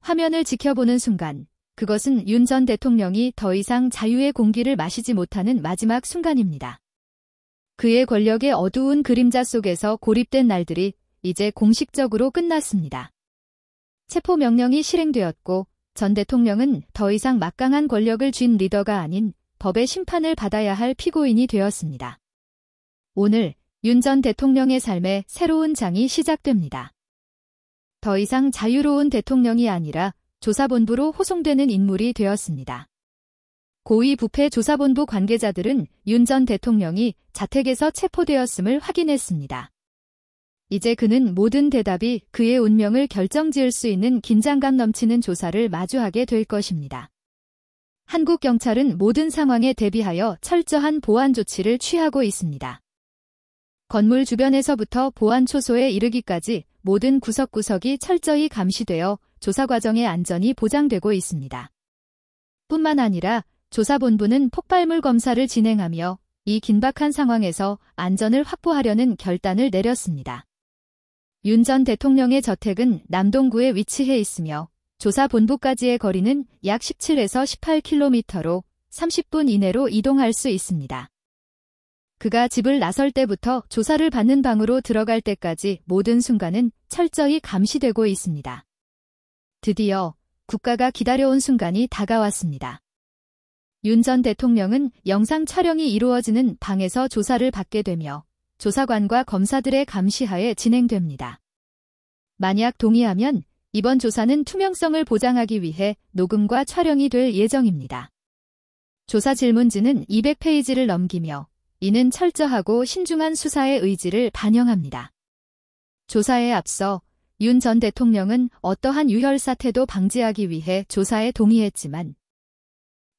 화면을 지켜보는 순간 그것은 윤 전 대통령이 더 이상 자유의 공기를 마시지 못하는 마지막 순간입니다. 그의 권력의 어두운 그림자 속에서 고립된 날들이 이제 공식적으로 끝났습니다. 체포명령이 실행되었고 전 대통령은 더 이상 막강한 권력을 쥔 리더가 아닌 법의 심판을 받아야 할 피고인이 되었습니다. 오늘 윤 전 대통령의 삶에 새로운 장이 시작됩니다. 더 이상 자유로운 대통령이 아니라 조사본부로 호송되는 인물이 되었습니다. 고위부패 조사본부 관계자들은 윤 전 대통령이 자택에서 체포되었음을 확인했습니다. 이제 그는 모든 대답이 그의 운명을 결정지을 수 있는 긴장감 넘치는 조사를 마주하게 될 것입니다. 한국 경찰은 모든 상황에 대비하여 철저한 보안 조치를 취하고 있습니다. 건물 주변에서부터 보안 초소에 이르기까지 모든 구석구석이 철저히 감시되어 조사 과정의 안전이 보장되고 있습니다. 뿐만 아니라 조사본부는 폭발물 검사를 진행하며 이 긴박한 상황에서 안전을 확보하려는 결단을 내렸습니다. 윤 전 대통령의 저택은 남동구에 위치해 있으며 조사본부까지의 거리는 약 17에서 18km로 30분 이내로 이동할 수 있습니다. 그가 집을 나설 때부터 조사를 받는 방으로 들어갈 때까지 모든 순간은 철저히 감시되고 있습니다. 드디어 국가가 기다려온 순간이 다가왔습니다. 윤 전 대통령은 영상 촬영이 이루어지는 방에서 조사를 받게 되며 조사관과 검사들의 감시하에 진행됩니다. 만약 동의하면 이번 조사는 투명성을 보장하기 위해 녹음과 촬영이 될 예정입니다. 조사 질문지는 200페이지를 넘기며 이는 철저하고 신중한 수사의 의지를 반영합니다. 조사에 앞서 윤 전 대통령은 어떠한 유혈 사태도 방지하기 위해 조사에 동의했지만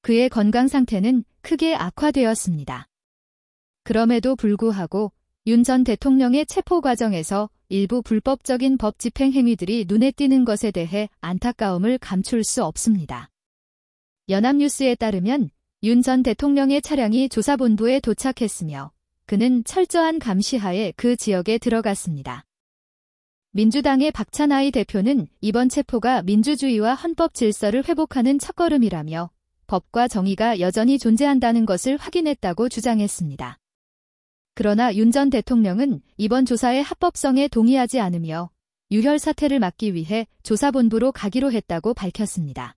그의 건강 상태는 크게 악화되었습니다. 그럼에도 불구하고 윤 전 대통령의 체포 과정에서 일부 불법적인 법 집행 행위들이 눈에 띄는 것에 대해 안타까움을 감출 수 없습니다. 연합뉴스에 따르면 윤 전 대통령의 차량이 조사본부에 도착했으며 그는 철저한 감시하에 그 지역에 들어갔습니다. 민주당의 박찬하의 대표는 이번 체포가 민주주의와 헌법 질서를 회복하는 첫걸음이라며 법과 정의가 여전히 존재한다는 것을 확인했다고 주장했습니다. 그러나 윤 전 대통령은 이번 조사의 합법성에 동의하지 않으며 유혈 사태를 막기 위해 조사본부로 가기로 했다고 밝혔습니다.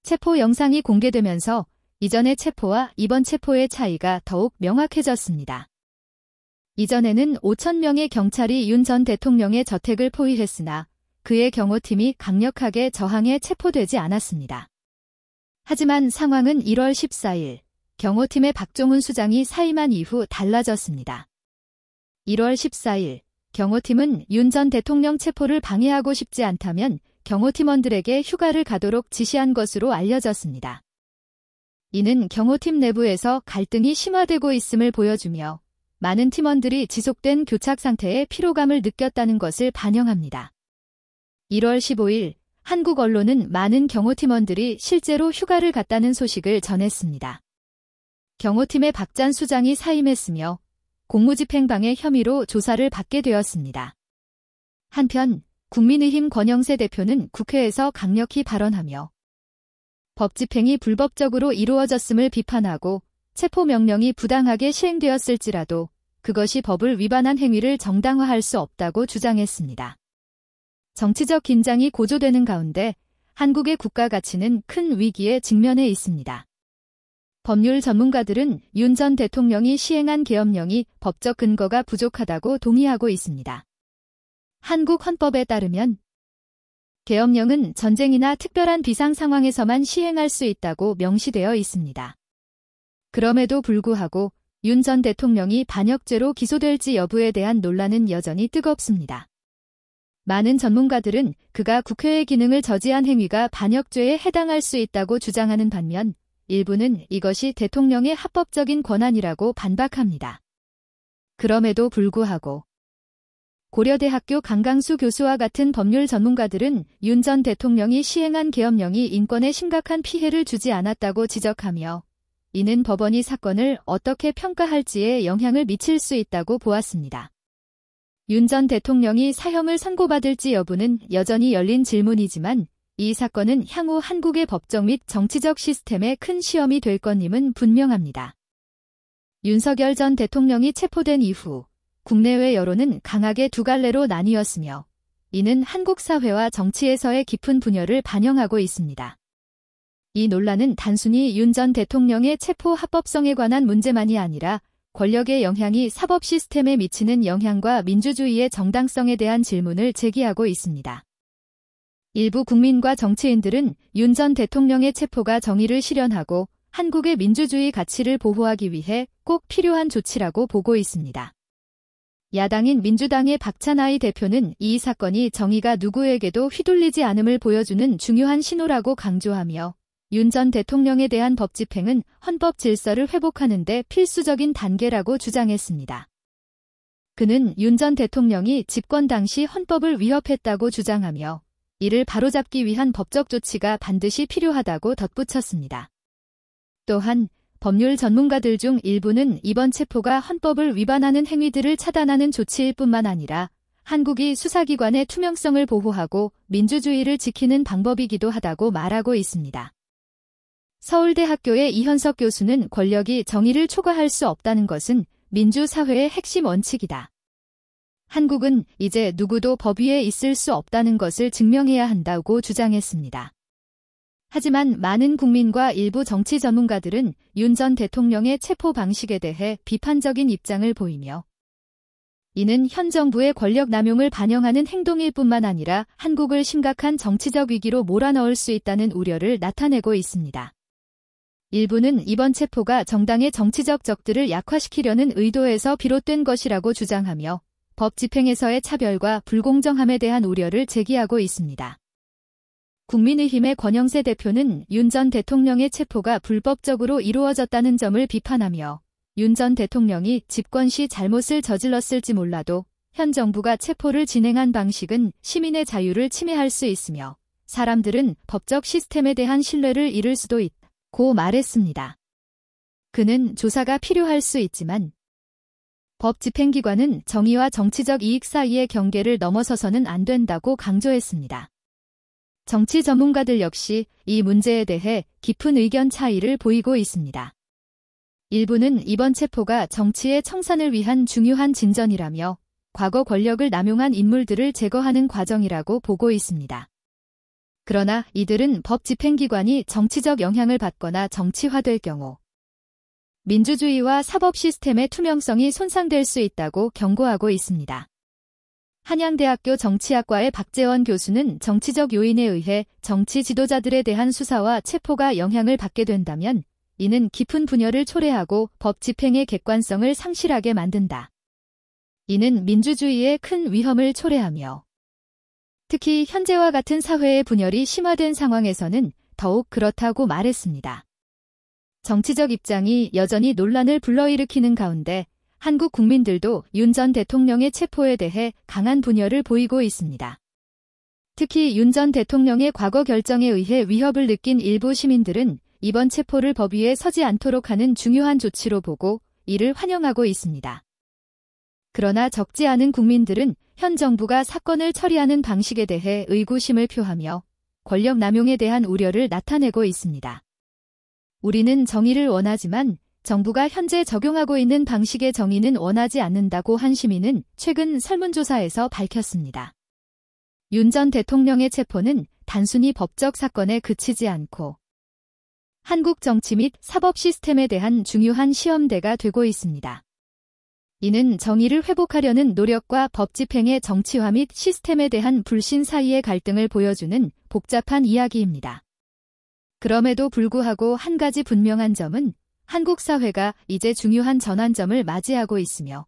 체포 영상이 공개되면서 이전의 체포와 이번 체포의 차이가 더욱 명확해졌습니다. 이전에는 5,000명의 경찰이 윤 전 대통령의 저택을 포위했으나 그의 경호팀이 강력하게 저항해 체포되지 않았습니다. 하지만 상황은 1월 14일 경호팀의 박종훈 수장이 사임한 이후 달라졌습니다. 1월 14일 경호팀은 윤 전 대통령 체포를 방해하고 싶지 않다면 경호팀원들에게 휴가를 가도록 지시한 것으로 알려졌습니다. 이는 경호팀 내부에서 갈등이 심화되고 있음을 보여주며 많은 팀원들이 지속된 교착 상태에 피로감을 느꼈다는 것을 반영합니다. 1월 15일 한국 언론은 많은 경호팀원들이 실제로 휴가를 갔다는 소식을 전했습니다. 경호팀의 박잔 수장이 사임했으며 공무집행방해 혐의로 조사를 받게 되었습니다. 한편 국민의힘 권영세 대표는 국회에서 강력히 발언하며 법 집행이 불법적으로 이루어졌음을 비판하고 체포명령이 부당하게 시행되었을지라도 그것이 법을 위반한 행위를 정당화할 수 없다고 주장했습니다. 정치적 긴장이 고조되는 가운데 한국의 국가 가치는 큰 위기에 직면해 있습니다. 법률 전문가들은 윤 전 대통령이 시행한 계엄령이 법적 근거가 부족하다고 동의하고 있습니다. 한국 헌법에 따르면 계엄령은 전쟁이나 특별한 비상 상황에서만 시행할 수 있다고 명시되어 있습니다. 그럼에도 불구하고 윤 전 대통령이 반역죄로 기소될지 여부에 대한 논란은 여전히 뜨겁습니다. 많은 전문가들은 그가 국회의 기능을 저지한 행위가 반역죄에 해당할 수 있다고 주장하는 반면 일부는 이것이 대통령의 합법적인 권한이라고 반박합니다. 그럼에도 불구하고 고려대학교 강강수 교수와 같은 법률 전문가들은 윤 전 대통령이 시행한 계엄령이 인권에 심각한 피해를 주지 않았다고 지적하며 이는 법원이 사건을 어떻게 평가할지에 영향을 미칠 수 있다고 보았습니다. 윤 전 대통령이 사형을 선고받을지 여부는 여전히 열린 질문이지만 이 사건은 향후 한국의 법적 및 정치적 시스템에 큰 시험이 될 것임은 분명합니다. 윤석열 전 대통령이 체포된 이후 국내외 여론은 강하게 두 갈래로 나뉘었으며 이는 한국 사회와 정치에서의 깊은 분열을 반영하고 있습니다. 이 논란은 단순히 윤 전 대통령의 체포 합법성에 관한 문제만이 아니라 권력의 영향이 사법 시스템에 미치는 영향과 민주주의의 정당성에 대한 질문을 제기하고 있습니다. 일부 국민과 정치인들은 윤 전 대통령의 체포가 정의를 실현하고 한국의 민주주의 가치를 보호하기 위해 꼭 필요한 조치라고 보고 있습니다. 야당인 민주당의 박찬하의 대표는 이 사건이 정의가 누구에게도 휘둘리지 않음을 보여주는 중요한 신호라고 강조하며 윤 전 대통령에 대한 법 집행은 헌법 질서를 회복하는 데 필수적인 단계라고 주장했습니다. 그는 윤 전 대통령이 집권 당시 헌법을 위협했다고 주장하며 이를 바로잡기 위한 법적 조치가 반드시 필요하다고 덧붙였습니다. 또한 법률 전문가들 중 일부는 이번 체포가 헌법을 위반하는 행위들을 차단하는 조치일 뿐만 아니라 한국이 수사기관의 투명성을 보호하고 민주주의를 지키는 방법이기도 하다고 말하고 있습니다. 서울대학교의 이현석 교수는 권력이 정의를 초과할 수 없다는 것은 민주사회의 핵심 원칙이다. 한국은 이제 누구도 법 위에 있을 수 없다는 것을 증명해야 한다고 주장했습니다. 하지만 많은 국민과 일부 정치 전문가들은 윤 전 대통령의 체포 방식에 대해 비판적인 입장을 보이며 이는 현 정부의 권력 남용을 반영하는 행동일 뿐만 아니라 한국을 심각한 정치적 위기로 몰아넣을 수 있다는 우려를 나타내고 있습니다. 일부는 이번 체포가 정당의 정치적 적들을 약화시키려는 의도에서 비롯된 것이라고 주장하며 법 집행에서의 차별과 불공정함에 대한 우려를 제기하고 있습니다. 국민의힘의 권영세 대표는 윤 전 대통령의 체포가 불법적으로 이루어졌다는 점을 비판하며 윤 전 대통령이 집권 시 잘못을 저질렀을지 몰라도 현 정부가 체포를 진행한 방식은 시민의 자유를 침해할 수 있으며 사람들은 법적 시스템에 대한 신뢰를 잃을 수도 있다고 말했습니다. 그는 조사가 필요할 수 있지만 법 집행기관은 정의와 정치적 이익 사이의 경계를 넘어서서는 안 된다고 강조했습니다. 정치 전문가들 역시 이 문제에 대해 깊은 의견 차이를 보이고 있습니다. 일부는 이번 체포가 정치의 청산을 위한 중요한 진전이라며 과거 권력을 남용한 인물들을 제거하는 과정이라고 보고 있습니다. 그러나 이들은 법 집행기관이 정치적 영향을 받거나 정치화될 경우 민주주의와 사법 시스템의 투명성이 손상될 수 있다고 경고하고 있습니다. 한양대학교 정치학과의 박재원 교수는 정치적 요인에 의해 정치 지도자들에 대한 수사와 체포가 영향을 받게 된다면 이는 깊은 분열을 초래하고 법 집행의 객관성을 상실하게 만든다. 이는 민주주의에 큰 위험을 초래하며 특히 현재와 같은 사회의 분열이 심화된 상황에서는 더욱 그렇다고 말했습니다. 정치적 입장이 여전히 논란을 불러일으키는 가운데 한국 국민들도 윤 전 대통령의 체포에 대해 강한 분열을 보이고 있습니다. 특히 윤 전 대통령의 과거 결정에 의해 위협을 느낀 일부 시민들은 이번 체포를 법 위에 서지 않도록 하는 중요한 조치로 보고 이를 환영하고 있습니다. 그러나 적지 않은 국민들은 현 정부가 사건을 처리하는 방식에 대해 의구심을 표하며 권력 남용에 대한 우려를 나타내고 있습니다. 우리는 정의를 원하지만 정부가 현재 적용하고 있는 방식의 정의는 원하지 않는다고 한 시민은 최근 설문조사에서 밝혔습니다. 윤 전 대통령의 체포는 단순히 법적 사건에 그치지 않고 한국 정치 및 사법 시스템에 대한 중요한 시험대가 되고 있습니다. 이는 정의를 회복하려는 노력과 법 집행의 정치화 및 시스템에 대한 불신 사이의 갈등을 보여주는 복잡한 이야기입니다. 그럼에도 불구하고 한 가지 분명한 점은 한국 사회가 이제 중요한 전환점을 맞이하고 있으며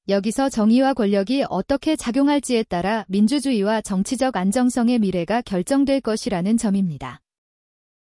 여기서 정의와 권력이 어떻게 작용할지에 따라 민주주의와 정치적 안정성의 미래가 결정될 것이라는 점입니다.